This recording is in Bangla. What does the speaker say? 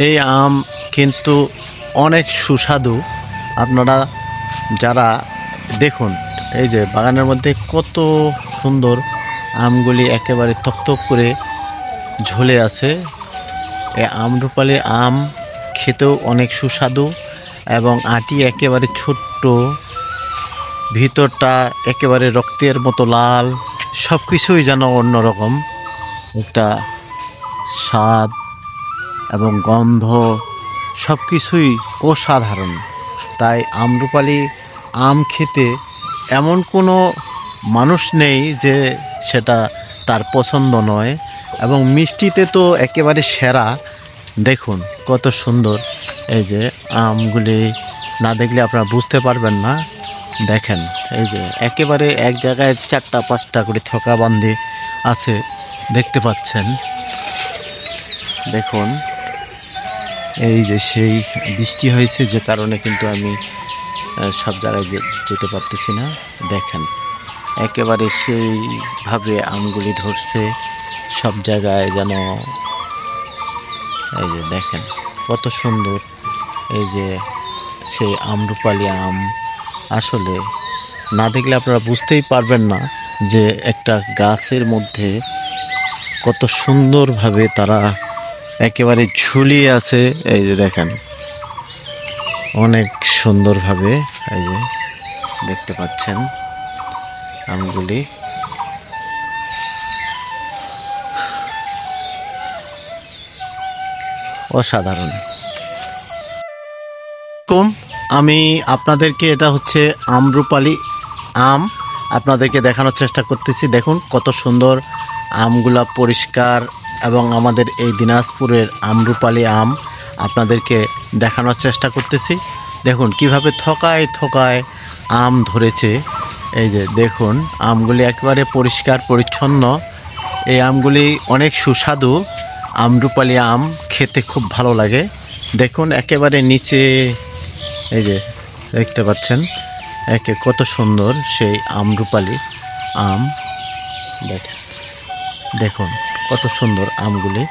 এই আম কিন্তু অনেক সুস্বাদু। আপনারা যারা দেখুন, এই যে বাগানের মধ্যে কত সুন্দর আমগুলি একেবারে তকতক করে ঝুলে আছে। এই আম্রপালি আম খেতেও অনেক সুস্বাদু এবং আটি একেবারে ছোট্ট, ভিতরটা একেবারে রক্তের মতো লাল। সব কিছুই যেন অন্যরকম একটা স্বাদ এবং গন্ধ, সব কিছুই অসাধারণ। তাই আম্রপালি আম খেতে এমন কোনো মানুষ নেই যে সেটা তার পছন্দ নয়। এবং মিষ্টিতে তো একেবারে সেরা। দেখুন কত সুন্দর। এই যে আমগুলি না দেখলে আপনারা বুঝতে পারবেন না। দেখেন, এই যে একেবারে এক জায়গায় 4টা-5টা করে থোকা বাঁধে আছে, দেখতে পাচ্ছেন। দেখুন, এই যে সেই বৃষ্টি হয়েছে যে কারণে কিন্তু আমি সব জায়গায় যেতে পারতেছি না। দেখেন একেবারে সেইভাবে আমগুলি ধরছে সব জায়গায় যেন। এই যে দেখেন কত সুন্দর। এই যে সেই আম্রপালি আম, আসলে না দেখলে আপনারা বুঝতেই পারবেন না যে একটা গাছের মধ্যে কত সুন্দরভাবে তারা একেবারে ঝুলিয়ে আছে। এই যে দেখেন অনেক সুন্দরভাবে, এই যে দেখতে পাচ্ছেন আমগুলি। অসাধারণ। আমি আপনাদেরকে, এটা হচ্ছে আম্রপালি আম, আপনাদেরকে দেখানোর চেষ্টা করতেছি। দেখুন কত সুন্দর আমগুলা, পরিষ্কার। এবং আমাদের এই দিনাজপুরের আম্রপালি আম আপনাদেরকে দেখানোর চেষ্টা করতেছি। দেখুন কিভাবে থোকায় থোকায় আম ধরেছে। এই যে দেখুন আমগুলি একেবারে পরিষ্কার পরিচ্ছন্ন। এই আমগুলি অনেক সুস্বাদু। আম্রপালি আম খেতে খুব ভালো লাগে। দেখুন একেবারে নিচে, এই যে দেখতে পাচ্ছেন কত সুন্দর সেই আম্রপালি আম। দেখুন কত সুন্দর আমগুলি।